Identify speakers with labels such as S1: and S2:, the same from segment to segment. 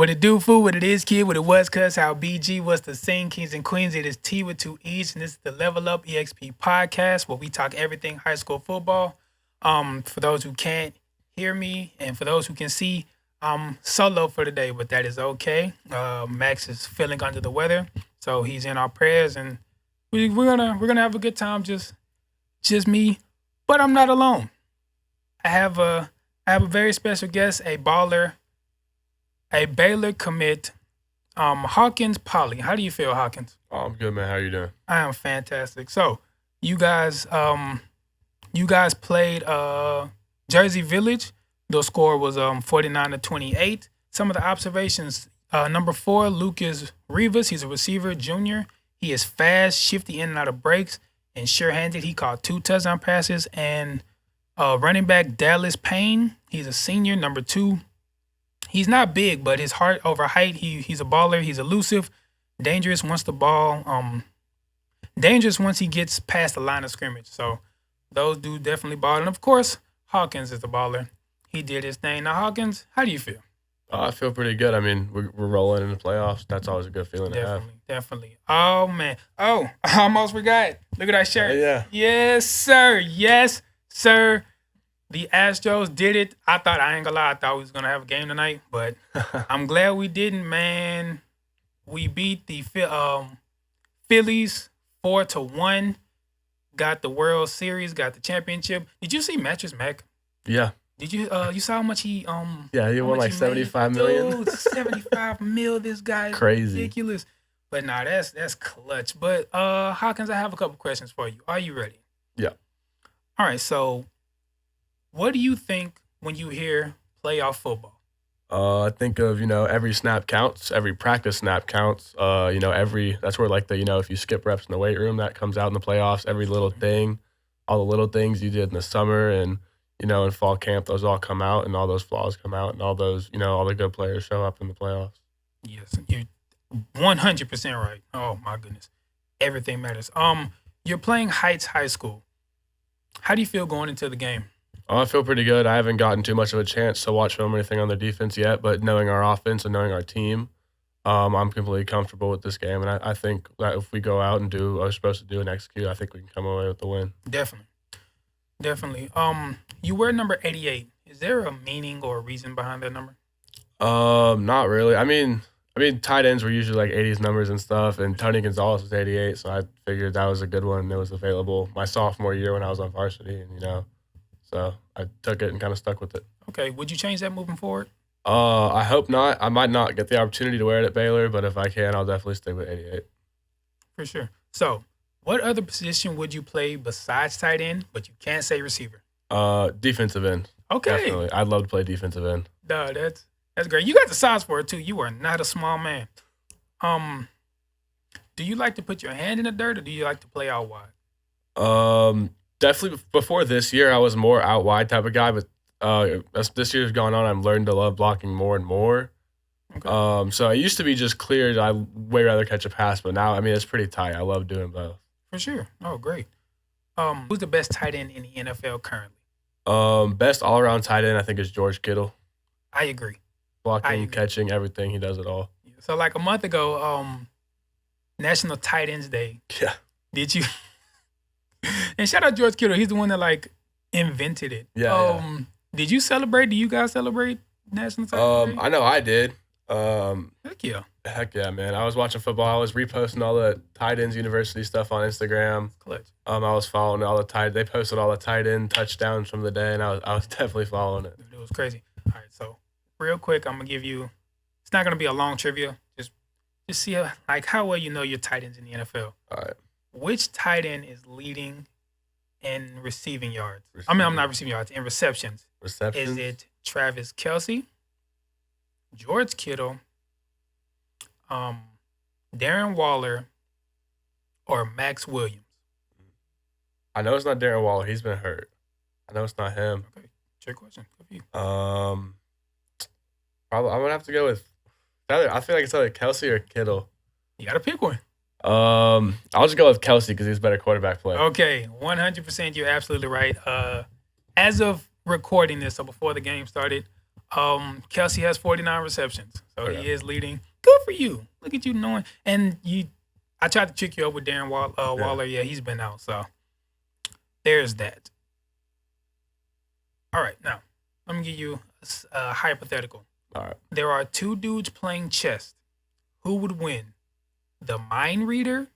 S1: What it do, fool? What it is, kid? What it was, cuz? How BG was the sing, kings and queens. It is T with two E's, and this is the Level Up EXP podcast where we talk everything high school football. For those who can't hear me and for those who can see, I'm solo for the day, but that is okay. Max is feeling under the weather, so he's in our prayers, and we're gonna have a good time. Just me, but I'm not alone. I have a very special guest, a baller. A Baylor commit, Hawkins Polley. How do you feel, Hawkins?
S2: Oh, I'm good, man. How you doing?
S1: I am fantastic. So, you guys played Jersey Village. The score was 49-28. Some of the observations: number 4, Lucas Rivas. He's a receiver, junior. He is fast, shifty in and out of breaks, and sure-handed. He caught 2 touchdown passes. And running back Dallas Payne. He's a senior, number 2. He's not big, but his heart over height, he's a baller. He's elusive, dangerous once the ball, dangerous once he gets past the line of scrimmage. So those dudes definitely ball. And, of course, Hawkins is the baller. He did his thing. Now, Hawkins, how do you feel?
S2: I feel pretty good. I mean, we're rolling in the playoffs. That's always a good feeling to have.
S1: Definitely. Oh, man. Oh, I almost forgot. Look at that shirt.
S2: Yeah.
S1: Yes, sir. Yes, sir. The Astros did it. I ain't gonna lie, I thought we was gonna have a game tonight, but I'm glad we didn't, man. We beat the Phillies 4-1. Got the World Series, got the championship. Did you see Mattress Mac?
S2: Yeah.
S1: Did you you saw how much he
S2: Yeah, he won like $75 million.
S1: Dude, $75 million. This guy is
S2: crazy.
S1: Ridiculous. But nah, that's clutch. But Hawkins, I have a couple questions for you. Are you ready?
S2: Yeah.
S1: All right, so what do you think when you hear playoff football?
S2: I think of, every snap counts, every practice snap counts. That's where like if you skip reps in the weight room, that comes out in the playoffs. Every little thing, all the little things you did in the summer and, in fall camp, those all come out and all those flaws come out and all those, all the good players show up in the playoffs.
S1: Yes, you're 100% right. Oh my goodness. Everything matters. You're playing Heights High School. How do you feel going into the game?
S2: I feel pretty good. I haven't gotten too much of a chance to watch film or anything on their defense yet, but knowing our offense and knowing our team, I'm completely comfortable with this game. And I think that if we go out and do what we're supposed to do and execute, I think we can come away with the win.
S1: Definitely. You wear number 88. Is there a meaning or a reason behind that number?
S2: Not really. I mean, tight ends were usually like 80s numbers and stuff, and Tony Gonzalez was 88, so I figured that was a good one that was available my sophomore year when I was on varsity, and so I took it and kind of stuck with it.
S1: Okay. Would you change that moving forward?
S2: I hope not. I might not get the opportunity to wear it at Baylor, but if I can, I'll definitely stick with 88.
S1: For sure. So, what other position would you play besides tight end, but you can't say receiver?
S2: Defensive end.
S1: Okay.
S2: Definitely. I'd love to play defensive end.
S1: Duh, that's great. You got the size for it, too. You are not a small man. Do you like to put your hand in the dirt, or do you like to play out wide?
S2: Definitely before this year, I was more out wide type of guy, but as this year's gone on, I'm learning to love blocking more and more. Okay. So it used to be just clear. I'd way rather catch a pass, but now, it's pretty tight. I love doing both.
S1: For sure. Oh, great. Who's the best tight end in the NFL currently?
S2: Best all-around tight end, I think, is George Kittle.
S1: I agree.
S2: Blocking, catching, everything. He does it all.
S1: So, like a month ago, National Tight Ends Day.
S2: Yeah.
S1: Did you? And shout out George Kittle. He's the one that invented it.
S2: Yeah.
S1: Did you celebrate? Do you guys celebrate National Tight Ends Day?
S2: I know I did.
S1: Heck yeah.
S2: Heck yeah, man. I was watching football. I was reposting all the tight ends university stuff on Instagram.
S1: Clutch.
S2: I was following all the they posted all the tight end touchdowns from the day, and I was definitely following it.
S1: It was crazy. All right, so real quick, I'm gonna give you. It's not gonna be a long trivia. Just see how well you know your tight ends in the NFL.
S2: All right.
S1: Which tight end is leading in receiving yards? I'm not receiving yards, in receptions.
S2: Receptions?
S1: Is it Travis Kelce, George Kittle, Darren Waller, or Max Williams?
S2: I know it's not Darren Waller. He's been hurt. I know it's not him.
S1: Okay, trick question. Good for you.
S2: Probably I'm gonna have to go with. I feel like it's either Kelce or Kittle.
S1: You gotta pick one.
S2: I'll just go with Kelce because he's a better quarterback player.
S1: Okay, 100%. You're absolutely right. As of recording this, so before the game started, Kelsey has 49 receptions, so
S2: Okay.
S1: he is leading. Good for you. Look at you knowing. And I tried to trick you up with Darren Waller. Yeah, he's been out. So there's that. All right, now let me give you a hypothetical.
S2: All right.
S1: There are two dudes playing chess. Who would win? The mind reader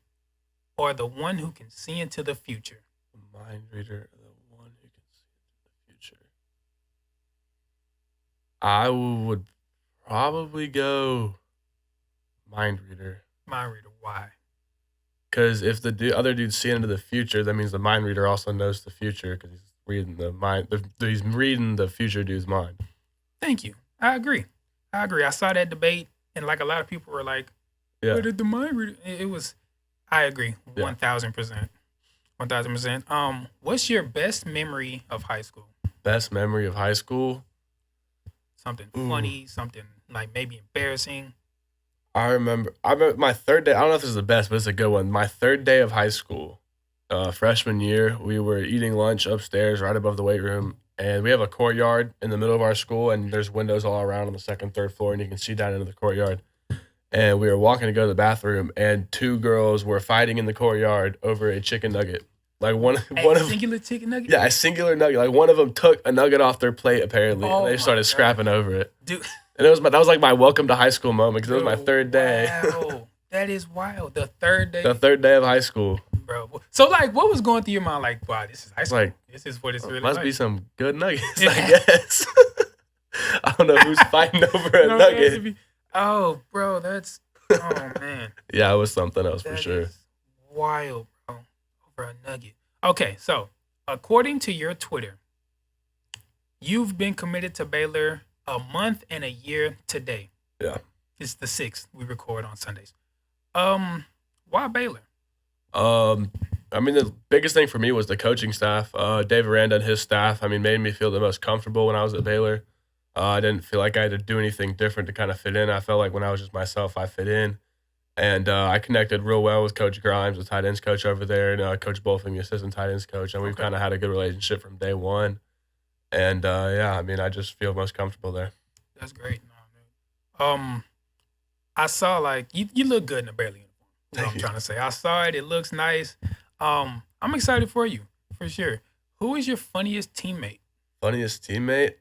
S1: or the one who can see into the future?
S2: The mind reader, the one who can see into the future. I would probably go mind reader.
S1: Mind reader, why?
S2: Because if the other dude's seeing into the future, that means the mind reader also knows the future because he's reading the mind. He's reading the future dude's mind.
S1: Thank you. I agree. I saw that debate, and like a lot of people were like,
S2: Yeah.
S1: "Where did the mind reader?" It was. I agree,
S2: Yeah.
S1: 1,000%. 1,000%. What's your best memory of high school?
S2: Best memory of high school?
S1: Something funny, something like maybe embarrassing.
S2: I remember my third day. I don't know if this is the best, but it's a good one. My third day of high school, freshman year, we were eating lunch upstairs right above the weight room. And we have a courtyard in the middle of our school, and there's windows all around on the second, third floor, and you can see down into the courtyard. And we were walking to go to the bathroom, and two girls were fighting in the courtyard over a chicken nugget. Like one of
S1: singular chicken nugget.
S2: yeah, a singular nugget. Like one of them took a nugget off their plate apparently,
S1: Oh
S2: and they
S1: my
S2: started
S1: God.
S2: scrapping over it.
S1: Dude,
S2: And that was like my welcome to high school moment because it was my third day.
S1: Wow, that is wild. The third day,
S2: The third day of high school.
S1: bro. So like, what was going through your mind? Like, wow, this is high school.
S2: Like,
S1: this is what it's really
S2: must
S1: like.
S2: be some good nuggets,
S1: Yeah.
S2: I guess. I don't know who's fighting over a
S1: No, it has to
S2: nugget.
S1: be- Oh, bro, that's oh man.
S2: Yeah, it was something else for
S1: That
S2: sure.
S1: is wild, bro. Over a nugget. Okay, so according to your Twitter, you've been committed to Baylor a month and a year today.
S2: Yeah.
S1: It's the 6th. We record on Sundays. Why Baylor?
S2: I mean, the biggest thing for me was the coaching staff. Dave Aranda and his staff, made me feel the most comfortable when I was at Baylor. I didn't feel like I had to do anything different to kind of fit in. I felt like when I was just myself, I fit in. And I connected real well with Coach Grimes, the tight ends coach over there, and Coach Bolfing, the assistant tight ends coach. And we've kind of had a good relationship from day one. And, I just feel most comfortable there.
S1: That's great. No, man. I saw like you look good in a Baylor uniform. That's what I'm trying to say. I saw it. It looks nice. I'm excited for you for sure. Who is your funniest teammate?
S2: Funniest teammate?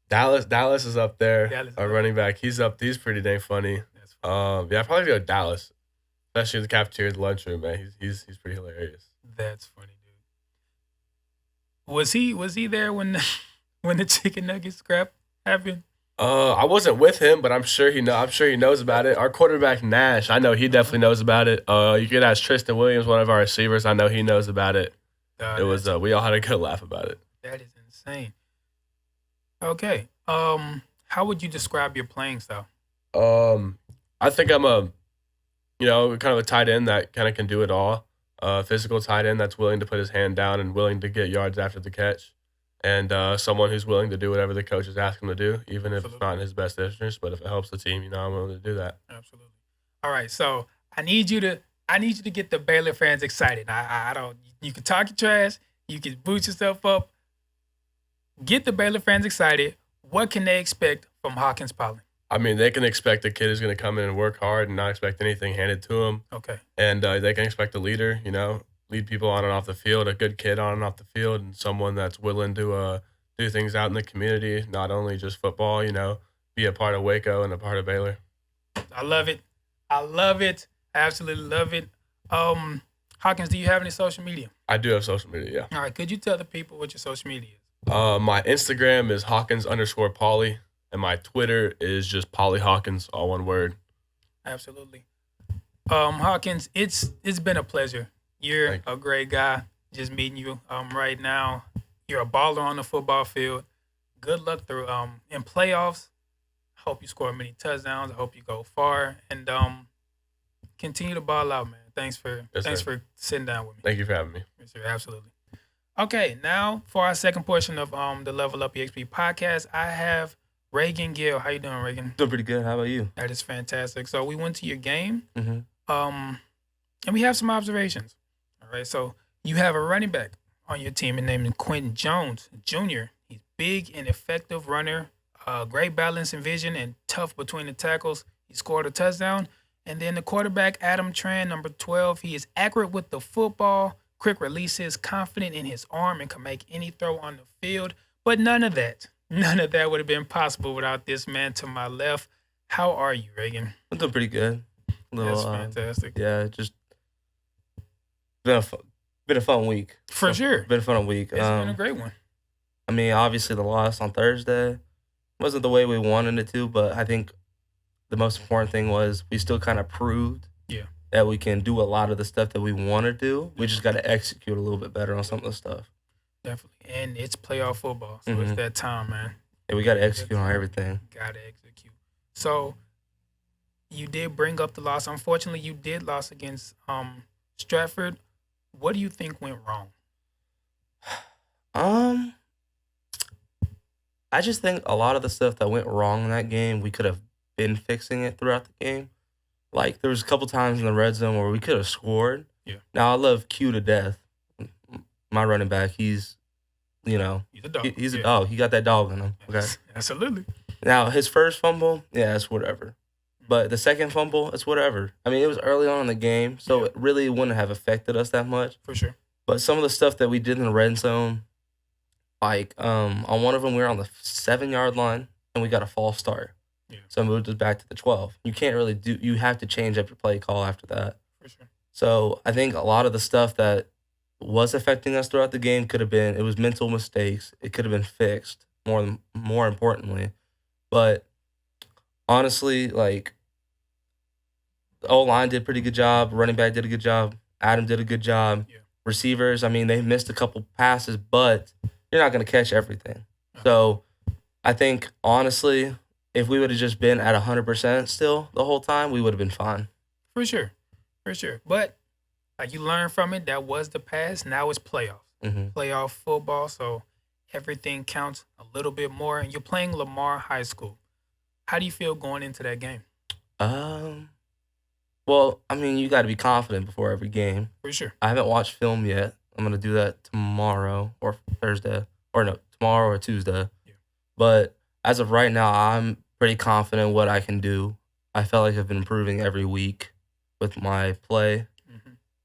S2: Dallas is up there.
S1: Dallas.
S2: Our running back. He's pretty dang funny.
S1: That's funny.
S2: I'd probably go Dallas. Especially in the cafeteria, the lunchroom, man. He's pretty hilarious.
S1: That's funny, dude. Was he there when the chicken nugget scrap happened?
S2: I wasn't with him, but I'm sure he knows about it. Our quarterback Nash, I know he definitely knows about it. You could ask Tristan Williams, one of our receivers. I know he knows about it. It was we all had a good laugh about it.
S1: That is insane. Okay. How would you describe your playing style?
S2: I think I'm kind of a tight end that kind of can do it all. Physical tight end that's willing to put his hand down and willing to get yards after the catch. And someone who's willing to do whatever the coaches ask him to do, even if it's not in his best interest. But if it helps the team, I'm willing to do that.
S1: Absolutely. All right, so I need you to get the Baylor fans excited. I don't. You can talk your trash. You can boost yourself up. Get the Baylor fans excited. What can they expect from Hawkins Polley?
S2: They can expect the kid is going to come in and work hard and not expect anything handed to him.
S1: Okay.
S2: And they can expect a leader, lead people on and off the field, a good kid on and off the field, and someone that's willing to do things out in the community, not only just football, be a part of Waco and a part of Baylor.
S1: I love it. I absolutely love it. Hawkins, do you have any social media?
S2: I do have social media, yeah.
S1: All right, could you tell the people what your social media is?
S2: My Instagram is Hawkins_Polley, and my Twitter is just Polley Hawkins, all one word.
S1: Absolutely. Hawkins, it's been a pleasure. You're a great guy. Just meeting you right now. You're a baller on the football field. Good luck through in playoffs. Hope you score many touchdowns. I hope you go far and continue to ball out, man. Thanks for sitting down with me.
S2: Thank you for having me.
S1: Yes, sir, absolutely. Okay, now for our second portion of the Level Up EXP podcast, I have Reagan Gill. How you doing, Reagan?
S3: Doing pretty good. How about you?
S1: That is fantastic. So we went to your game,
S3: Mm-hmm.
S1: and we have some observations. All right, so you have a running back on your team named Quentin Jones Jr. He's big and effective runner, great balance and vision, and tough between the tackles. He scored a touchdown. And then the quarterback, Adam Tran, number 12, he is accurate with the football, quick releases, confident in his arm, and can make any throw on the field. But none of that would have been possible without this man to my left. How are you, Reagan?
S3: I'm doing pretty good.
S1: That's fantastic.
S3: Yeah, just been a fun week.
S1: For sure.
S3: Been a fun week.
S1: It's been a great one.
S3: I mean, obviously the loss on Thursday wasn't the way we wanted it to, but I think the most important thing was we still kind of proved that we can do a lot of the stuff that we want to do. We just got to execute a little bit better on some of the stuff.
S1: Definitely. And it's playoff football, so it's that time, man.
S3: Yeah, we got to execute on everything.
S1: Got to execute. So you did bring up the loss. Unfortunately, you did lose against Stratford. What do you think went wrong?
S3: I just think a lot of the stuff that went wrong in that game, we could have been fixing it throughout the game. Like, there was a couple times in the red zone where we could have scored.
S1: Yeah.
S3: Now, I love Q to death. My running back, he's a dog. He's a dog. He got that dog in him. Okay.
S1: Absolutely.
S3: Now, his first fumble, it's whatever. But the second fumble, it's whatever. I mean, it was early on in the game, so it really wouldn't have affected us that much.
S1: For sure.
S3: But some of the stuff that we did in the red zone, like on one of them, we were on the 7-yard line, and we got a false start.
S1: Yeah.
S3: So it moved us back to the 12. You can't really you have to change up your play call after that.
S1: For sure.
S3: So I think a lot of the stuff that was affecting us throughout the game it was mental mistakes. It could have been fixed more importantly. But honestly, like, the O-line did a pretty good job. Running back did a good job. Adam did a good job.
S1: Yeah.
S3: Receivers, I mean, they missed a couple passes, but you're not going to catch everything. So I think, honestly, if we would have just been at 100% still the whole time, we would have been fine.
S1: For sure. For sure. But like, you learn from it. That was the past. Now it's playoffs. Playoff football. So everything counts a little bit more. And you're playing Lamar High School. How do you feel going into that game?
S3: Well, I mean, you got to be confident before every game.
S1: For sure.
S3: I haven't watched film yet. I'm going to do that tomorrow or Thursday. Or no, tomorrow or Tuesday. Yeah. But as of right now, I'm pretty confident what I can do. I felt like I've been improving every week with my play,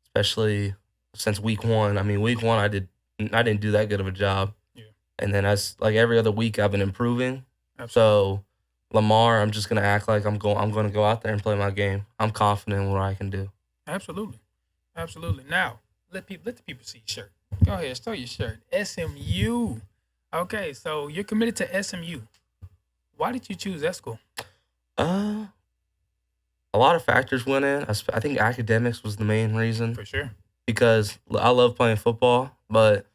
S3: especially since week one. I mean, week one, I didn't do that good of a job. Yeah. And then as like every other week, I've been improving. Absolutely. So Lamar, I'm just gonna act like I'm going to go out there and play my game. I'm confident in what I can do.
S1: Absolutely. Now, let the people see your shirt. Go ahead, show your shirt. SMU. Okay, so you're committed to SMU. Why did you choose that school?
S3: A lot of factors went in. I think academics was the main reason.
S1: For sure.
S3: Because I love playing football, but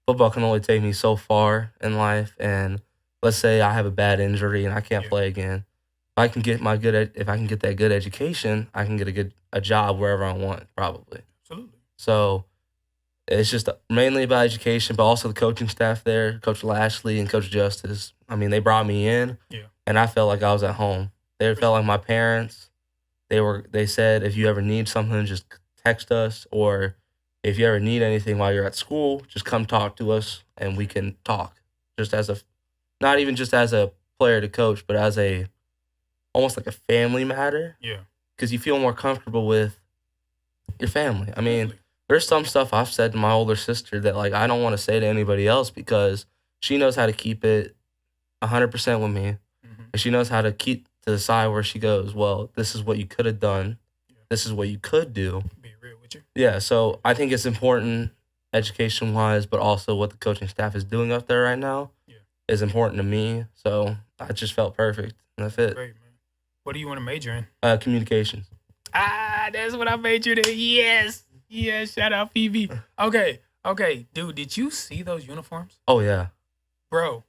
S3: football can only take me so far in life. And let's say I have a bad injury and I can't play again. If I can get that good education, I can get a job wherever I want, probably.
S1: Absolutely.
S3: So it's just mainly about education, but also the coaching staff there, Coach Lashley and Coach Justice. I mean, they brought me in, and I felt like I was at home. They felt like my parents. They said, if you ever need something, just text us, or if you ever need anything while you're at school, just come talk to us, and we can talk. Not even just as a player to coach, but as almost like a family matter.
S1: Yeah.
S3: Because you feel more comfortable with your family. I mean, there's some stuff I've said to my older sister that, like, I don't want to say to anybody else because she knows how to keep it 100% with me. And she knows how to keep to the side where she goes, well, this is what you could have done. Yeah. This is what you could do.
S1: Be real with you.
S3: Yeah, so I think it's important education-wise, but also what the coaching staff is doing up there right now is important to me. So I just felt perfect, and that's it.
S1: Great, man. What do you want to major in?
S3: Communications.
S1: That's what I majored in. Yes. Shout out Phoebe. Okay. Dude, did you see those uniforms?
S3: Oh, yeah.
S1: Bro.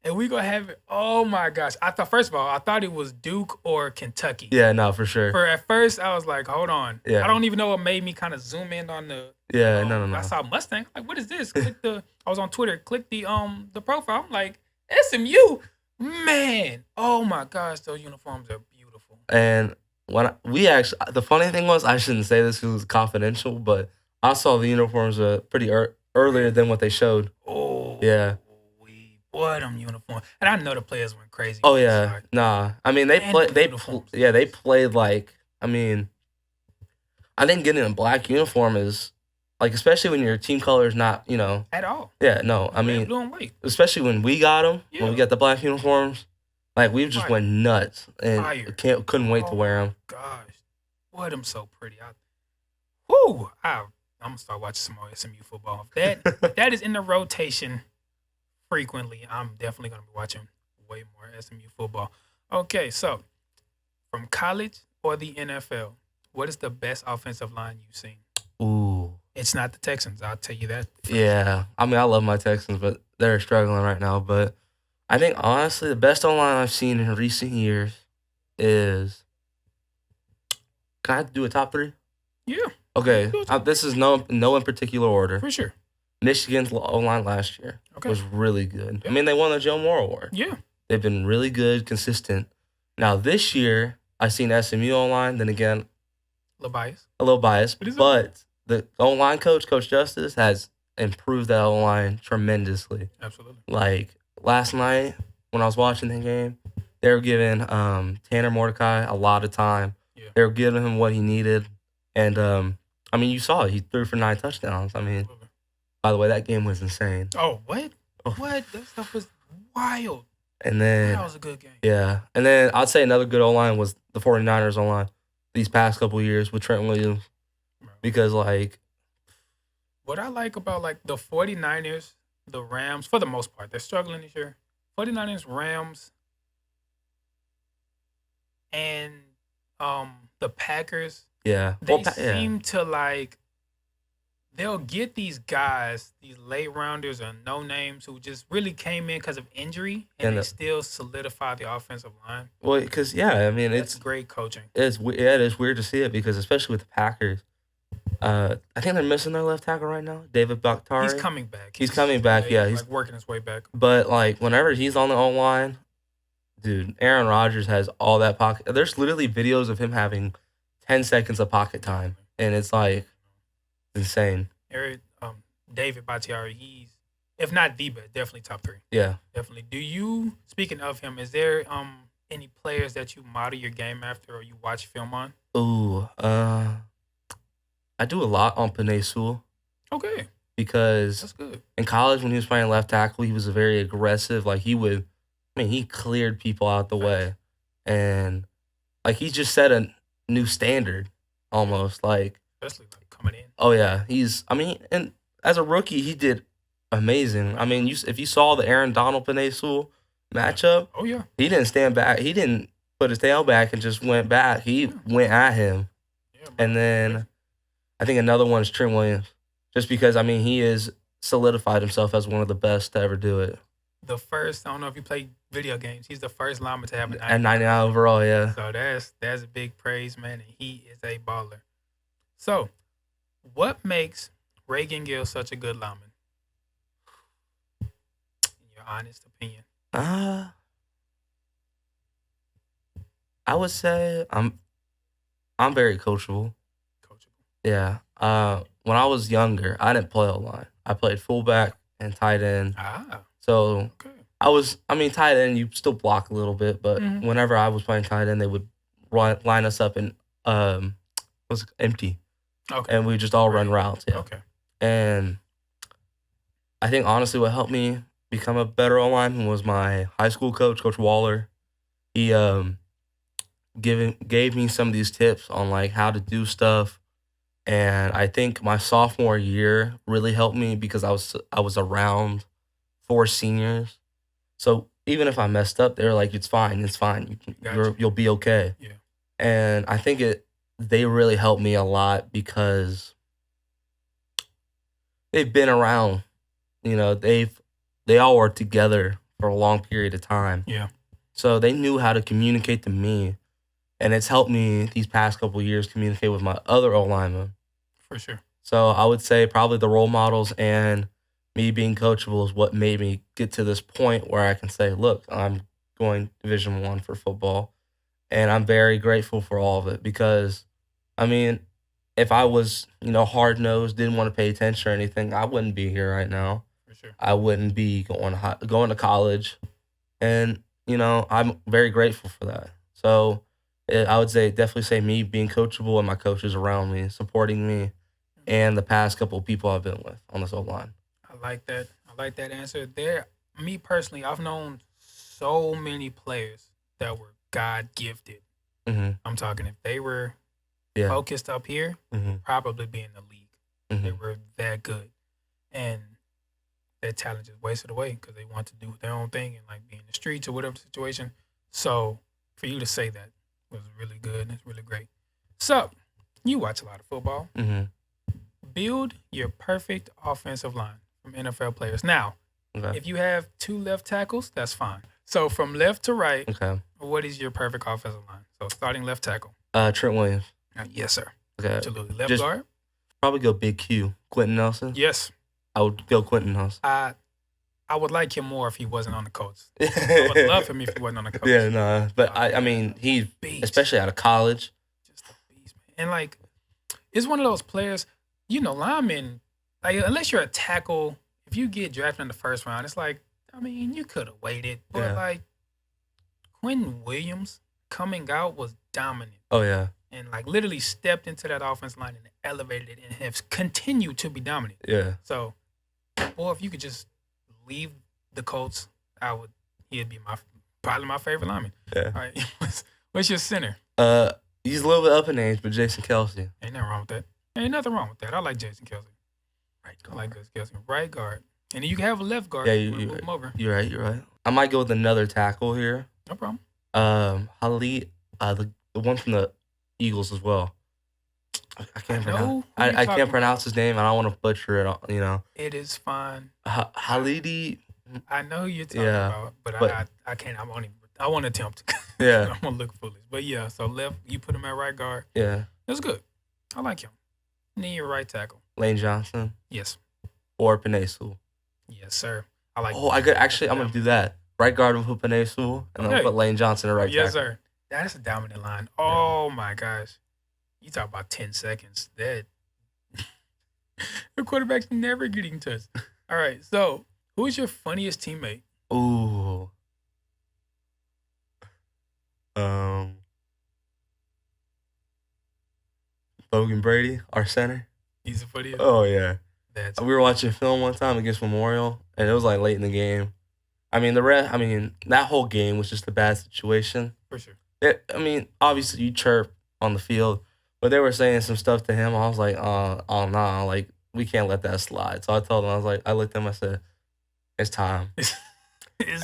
S1: And we gonna have it. Oh my gosh! I thought it was Duke or Kentucky.
S3: Yeah, no, for sure.
S1: At first, I was like, hold on.
S3: Yeah.
S1: I don't even know what made me kind of zoom in on the.
S3: Yeah, no.
S1: I saw Mustang. Like, what is this? I was on Twitter. Click the profile. I'm like, SMU, man. Oh my gosh, those uniforms are beautiful.
S3: And the funny thing was, I shouldn't say this because it was confidential, but I saw the uniforms pretty earlier than what they showed.
S1: Oh.
S3: Yeah.
S1: Boy, them uniforms. And I know the players went crazy.
S3: Oh yeah, nah. I mean, they
S1: And
S3: play.
S1: the
S3: They
S1: uniforms.
S3: they played like. I mean, I think getting a black uniform is like, especially when your team color is not,
S1: At all.
S3: Yeah, no. I
S1: Red,
S3: mean,
S1: blue, and white.
S3: especially when we got them, when we
S1: Yeah.
S3: got the black uniforms, like we just
S1: Fire.
S3: went nuts and
S1: Fire.
S3: couldn't wait to wear them.
S1: Gosh, boy, them so pretty. I'm gonna start watching some more SMU football. That is in the rotation frequently. I'm definitely gonna be watching way more SMU football. Okay, so from college or the NFL, what is the best offensive line you've seen?
S3: Ooh,
S1: It's not the Texans. I'll tell you that.
S3: yeah. I mean, I love my Texans, but they're struggling right now. But I think honestly, the best O-line I've seen in recent years is. Can I do a top 3?
S1: Yeah,
S3: Okay, this is no in particular order.
S1: for sure.
S3: Michigan's O-line last year
S1: Okay.
S3: was really good.
S1: Yeah.
S3: I mean, they won the Joe Moore Award.
S1: Yeah,
S3: They've been really good, consistent. Now, this year, I've seen SMU O-line. Then again,
S1: LeBias.
S3: a little biased.
S1: But it's
S3: But the O-line coach, Coach Justice, has improved that O-line tremendously.
S1: Absolutely.
S3: Like, last night, when I was watching the game, they were giving Tanner Mordecai a lot of time.
S1: Yeah.
S3: They were giving him what he needed. And, I mean, you saw it. He threw for 9 touchdowns. I mean,
S1: Absolutely.
S3: by the way, that game was insane.
S1: Oh, what?
S3: Oh.
S1: What? That stuff was wild.
S3: And then,
S1: That was a good game.
S3: yeah. And then I'd say another good O-line was the 49ers O-line these past couple of years with Trent Williams. Because, like,
S1: What I like about like the 49ers, the Rams, for the most part, they're struggling this year. 49ers, Rams, and the Packers,
S3: yeah.
S1: they
S3: Well, yeah.
S1: seem to like they'll get these guys, these late rounders or no names who just really came in because of injury and
S3: And
S1: they
S3: the-
S1: still solidify the offensive line.
S3: Well, because, yeah, I mean,
S1: That's
S3: it's
S1: great coaching.
S3: it is weird to see it because, especially with the Packers, I think they're missing their left tackle right now, David Bakhtiari.
S1: He's coming back.
S3: He's coming back, yeah,
S1: He's
S3: he's-
S1: like working his way back.
S3: But, like, whenever he's on the O-line, dude, Aaron Rodgers has all that pocket. There's literally videos of him having 10 seconds of pocket time, and it's, like, insane.
S1: David Bakhtiari, he's if not the best, definitely top 3.
S3: Yeah.
S1: Definitely. Speaking of him, is there any players that you model your game after or you watch film on?
S3: Ooh, I do a lot on Penei Sewell
S1: Okay,
S3: because
S1: that's good.
S3: in college when he was playing left tackle, he was a very aggressive. Like, he cleared people out the way. And, like, he just set a new standard almost. Like,
S1: Especially like coming in.
S3: oh, yeah. And as a rookie, he did amazing. I mean, if you saw the Aaron Donald Penei Sewell matchup,
S1: Oh yeah.
S3: he didn't stand back. He didn't put his tail back and just went back. He went at him.
S1: Yeah, bro.
S3: And then I think another one is Trent Williams. Just because, I mean, he has solidified himself as one of the best to ever do it.
S1: I don't know if you play video games. He's the first lineman to have a 90.
S3: At 99 overall, yeah.
S1: So that's a big praise, man. And he is a baller. So, what makes Reagan Gill such a good lineman? In your honest opinion.
S3: I would say I'm very coachable.
S1: Coachable.
S3: Yeah. When I was younger, I didn't play O-line. I played fullback and tight end. So
S1: Okay.
S3: tight end, you still block a little bit, but
S1: Mhm.
S3: whenever I was playing tight end, they would line us up and was empty,
S1: Okay.
S3: and we just all run routes. Yeah.
S1: Okay.
S3: And I think honestly, what helped me become a better O-lineman was my high school coach, Coach Waller. He gave me some of these tips on like how to do stuff, and I think my sophomore year really helped me because I was around 4 seniors, so even if I messed up, they were like, "It's fine,
S1: Gotcha.
S3: you'll be okay."
S1: Yeah.
S3: And I think they really helped me a lot because they've been around. You know, they all were together for a long period of time.
S1: Yeah.
S3: So they knew how to communicate to me, and it's helped me these past couple of years communicate with my other O-linemen.
S1: For sure.
S3: So I would say probably the role models and me being coachable is what made me get to this point where I can say, look, I'm going Division I for football, and I'm very grateful for all of it because, I mean, if I was, hard-nosed, didn't want to pay attention or anything, I wouldn't be here right now.
S1: For sure.
S3: I wouldn't be going to college. And, I'm very grateful for that. So I would definitely say me being coachable and my coaches around me, supporting me, and the past couple of people I've been with on this O-line.
S1: I like that. I like that answer. Me personally, I've known so many players that were God gifted.
S3: Mm-hmm.
S1: I'm talking if they were
S3: Yeah.
S1: focused up here,
S3: Mm-hmm.
S1: probably be in the league.
S3: Mm-hmm.
S1: They were that good. And their talent just wasted away because they want to do their own thing and like be in the streets or whatever situation. So for you to say that was really good. It's really great. So you watch a lot of football.
S3: Mm-hmm.
S1: Build your perfect offensive line from NFL players. Now,
S3: Okay.
S1: if you have 2 left tackles, that's fine. So from left to right,
S3: Okay.
S1: what is your perfect offensive line? So starting left tackle.
S3: Trent Williams.
S1: Yes, sir.
S3: Okay.
S1: Absolutely. Left
S3: Just-
S1: guard?
S3: Probably go Big Q. Quentin Nelson.
S1: Yes.
S3: I would go Quentin Nelson.
S1: I would like him more if he wasn't on the Colts. I would love him if he wasn't on the Colts.
S3: Yeah, no. But I mean, he's
S1: Beast.
S3: especially out of college.
S1: Just a beast, man. And like, it's one of those players, linemen, like, unless you're a tackle, if you get drafted in the first round, it's like, I mean, you could have waited. But
S3: Yeah.
S1: like, Quentin Williams coming out was dominant.
S3: Oh yeah.
S1: And like literally stepped into that offense line and elevated it and has continued to be dominant.
S3: Yeah.
S1: So, boy, if you could just leave the Colts, he'd be probably my favorite lineman.
S3: Yeah.
S1: All right. What's your center?
S3: He's a little bit up in age, but Jason Kelsey.
S1: Ain't nothing wrong with that. Ain't nothing wrong with that. I like Jason Kelsey.
S3: Right.
S1: I like Jason Kelsey. Right guard. And then you can have a left guard.
S3: Yeah,
S1: Move him over.
S3: You're right. I might go with another tackle here.
S1: No problem.
S3: Halid, the one from the Eagles as well. I can't
S1: know
S3: pronounce.
S1: who
S3: I
S1: you're
S3: can't
S1: talking
S3: pronounce his name. I don't want to butcher it.
S1: It is fine.
S3: Halidi.
S1: I know who you're talking
S3: Yeah,
S1: about, but I can't. I won't attempt.
S3: Yeah.
S1: I'm gonna look foolish. But yeah, so left, you put him at right guard.
S3: Yeah.
S1: That's good. I like him. And then your right tackle.
S3: Lane Johnson
S1: Yes.
S3: or Penesu.
S1: Yes, sir. I like.
S3: Oh, I'm gonna do that. Right guard with Penesu, and then
S1: Okay.
S3: put Lane Johnson at right
S1: Yes,
S3: tackle.
S1: sir. That is a dominant line. Oh my gosh. You talk about 10 seconds. That the quarterback's never getting touched. All right. So, who is your funniest teammate?
S3: Ooh. Logan Brady, our center.
S1: He's the funniest.
S3: Oh yeah.
S1: That's
S3: We were watching film one time against Memorial, and it was like late in the game. I mean, that whole game was just a bad situation.
S1: for sure.
S3: Obviously you chirp on the field, but they were saying some stuff to him. I was like, oh no, like we can't let that slide. So I told him, I looked at him, I said, it's time.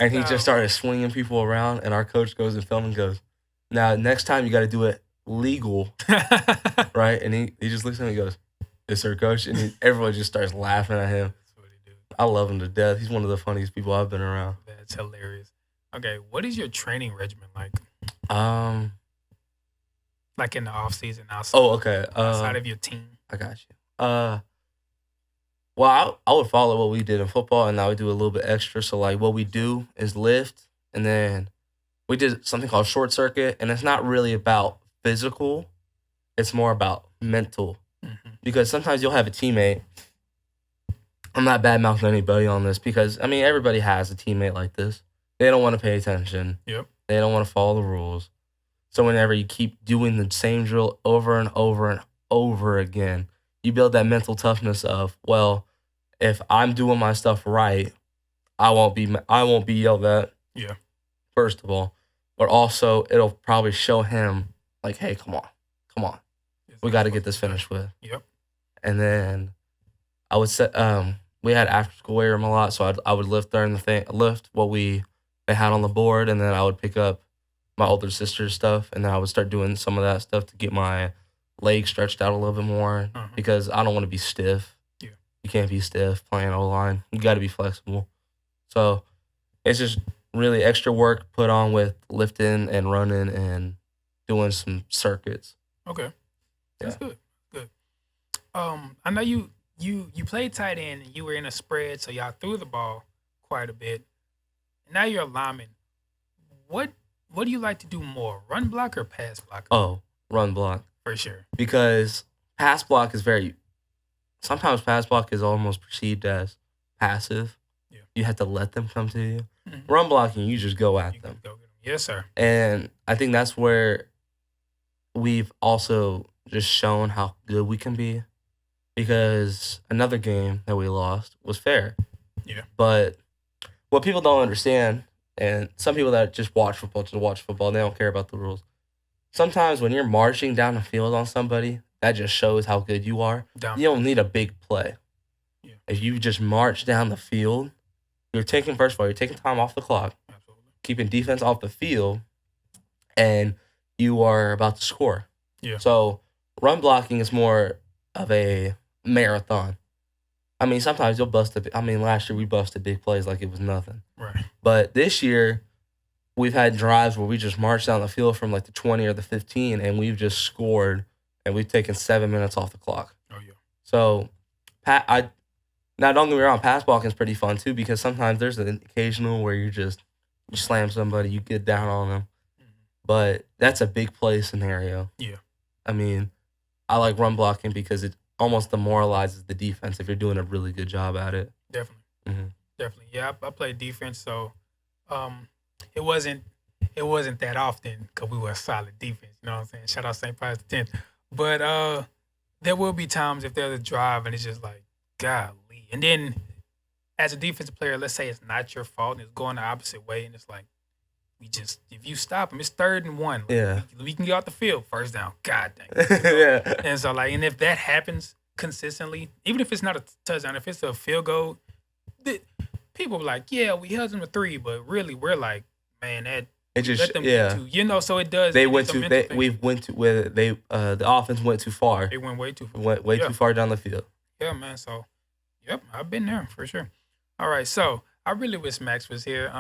S3: And he just started swinging people around, and our coach goes in film and goes, now next time you got to do it legal, right? And he just looks at me and goes, yes sir, coach. And everyone just starts laughing at him.
S1: That's what he do.
S3: I love him to death. He's one of the funniest people I've been around.
S1: That's hilarious. Okay, what is your training regimen like? Like in the off season, outside,
S3: Okay.
S1: outside of your team.
S3: I got you. Well, I would follow what we did in football, and I would do a little bit extra. So, like, what we do is lift, and then we did something called short circuit, and it's not really about physical. It's more about mental.
S1: Mm-hmm.
S3: Because sometimes you'll have a teammate. I'm not bad-mouthing anybody on this because, everybody has a teammate like this. They don't want to pay attention.
S1: Yep.
S3: They don't want to follow the rules. So whenever you keep doing the same drill over and over and over again, you build that mental toughness of, well, if I'm doing my stuff right, I won't be yelled at.
S1: Yeah.
S3: First of all, but also it'll probably show him like, hey, come on, we got to get this finished with.
S1: Yep.
S3: And then I would set we had after school weight room a lot, so I would lift during the thing, lift what they had on the board, and then I would pick up my older sister's stuff, and then I would start doing some of that stuff to get my legs stretched out a little bit more because I don't want to be stiff.
S1: Yeah.
S3: You can't be stiff playing O-line. You got to be flexible. So it's just really extra work put on with lifting and running and doing some circuits.
S1: Okay. That's
S3: Yeah.
S1: good. Good. I know you played tight end and you were in a spread, so y'all threw the ball quite a bit. Now you're a lineman. What do you like to do more, run block or pass block?
S3: Oh, run block.
S1: For sure.
S3: Because pass block is sometimes pass block is almost perceived as passive.
S1: Yeah.
S3: You have to let them come to you.
S1: Mhm.
S3: Run blocking, you just go at
S1: You
S3: them.
S1: can go get 'em. Yes, sir.
S3: And I think that's where we've also just shown how good we can be, because another game that we lost was fair.
S1: Yeah.
S3: But what people don't understand, and some people that just watch football, they don't care about the rules. Sometimes when you're marching down the field on somebody, that just shows how good you are.
S1: Down.
S3: You don't need a big play.
S1: Yeah.
S3: If you just march down the field, first of all, you're taking time off the clock,
S1: Absolutely.
S3: keeping defense off the field, and you are about to score.
S1: Yeah.
S3: So run blocking is more of a marathon. I mean, sometimes you'll bust last year we busted big plays like it was nothing.
S1: Right.
S3: But this year, we've had drives where we just marched down the field from like the 20 or the 15, and we've just scored, and we've taken 7 minutes off the clock.
S1: Oh yeah.
S3: So, now don't get me wrong, pass blocking is pretty fun too, because sometimes there's an occasional where you slam somebody, you get down on them. But that's a big play scenario.
S1: Yeah.
S3: I mean, I like run blocking because it almost demoralizes the defense if you're doing a really good job at it.
S1: Definitely.
S3: Mhm.
S1: Definitely. Yeah, I played defense, so it wasn't that often because we were a solid defense. You know what I'm saying? Shout out St. Pius X. But there will be times if there's a drive and it's just like, golly. And then as a defensive player, let's say it's not your fault and it's going the opposite way, and it's like, if you stop him, it's 3rd and 1. Like,
S3: Yeah.
S1: we can get off the field, first down. God dang it.
S3: Yeah.
S1: And so, and if that happens consistently, even if it's not a touchdown, if it's a field goal, people are like, yeah, we held them to 3, but really we're like, man,
S3: It just
S1: let them get 2. So it does.
S3: They
S1: it
S3: went
S1: is a
S3: too.
S1: mental thing.
S3: We went to where the offense went too far.
S1: They went way too far.
S3: Went way
S1: Yeah.
S3: too far down the field.
S1: Yeah, man. So, yep, I've been there for sure. All right, so I really wish Max was here.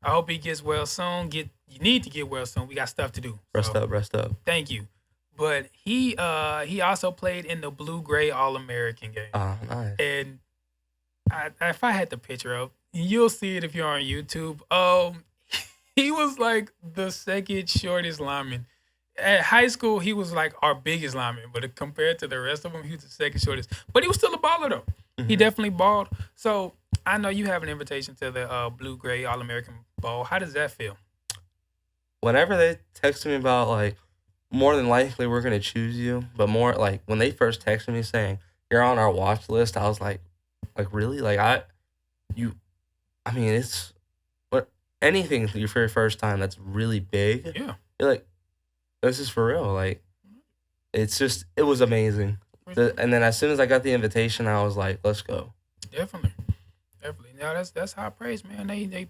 S1: I hope he gets well soon. You need to get well soon. We got stuff to do.
S3: Rest up.
S1: Thank you. But he also played in the blue-gray All-American game.
S3: Oh, nice.
S1: And if I had the picture up, you'll see it if you're on YouTube. He was like the second shortest lineman. At high school, he was like our biggest lineman, but compared to the rest of them, he was the second shortest. But he was still a baller though.
S3: Mm-hmm.
S1: He definitely balled. So I know you have an invitation to the blue-gray All-American Bowl. How does that feel?
S3: Whenever they text me about like, more than likely we're gonna choose you, but more like when they first texted me saying you're on our watch list, I was like really? It's anything your very first time that's really big.
S1: Yeah.
S3: You're like, this is for real. Like, it was amazing. And then as soon as I got the invitation, I was like, let's go.
S1: Definitely. Now that's high praise, man. They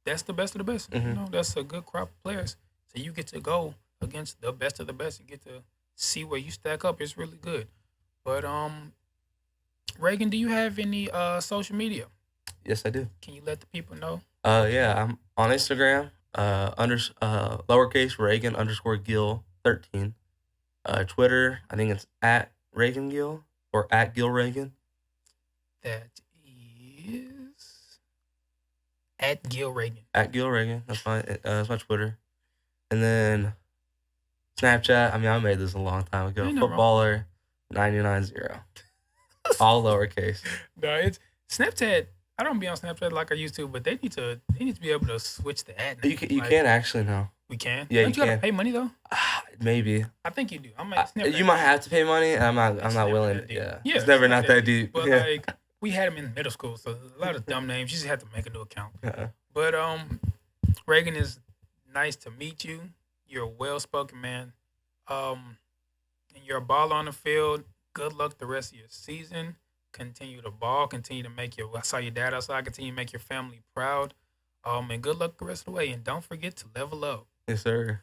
S1: that's the best of the best.
S3: Mhm.
S1: You know, that's a good crop of players. So you get to go against the best of the best and get to see where you stack up. It's really good. But Reagan, do you have any social media?
S3: Yes, I do.
S1: Can you let the people know?
S3: Yeah, I'm on Instagram, lowercase Reagan _Gill 13. Twitter, I think it's at Reagan Gill or at Gill Reagan.
S1: That is at Gil Reagan.
S3: At Gill Reagan. That's my Twitter. And then Snapchat. I made this a long time ago.
S1: Ain't no
S3: Footballer 990. All lowercase.
S1: No, it's Snapchat. I don't be on Snapchat like I used to, but they need to be able to switch the ad.
S3: You can actually now.
S1: We can.
S3: Yeah,
S1: Don't
S3: you
S1: gotta
S3: can.
S1: pay money though?
S3: Maybe.
S1: I think you do. I might.
S3: You might have to pay money. I'm not
S1: never
S3: willing.
S1: that deep.
S3: Yeah.
S1: Yeah,
S3: It's never not that deep.
S1: But
S3: Yeah.
S1: like we had him in middle school, so a lot of dumb names. You just have to make a new account.
S3: Uh-uh.
S1: But Reagan, is nice to meet you. You're a well-spoken man. And you're a baller on the field. Good luck the rest of your season. Continue to ball. Continue to I saw your dad outside. Continue to make your family proud. And good luck the rest of the way. And don't forget to level up.
S3: Yes, sir.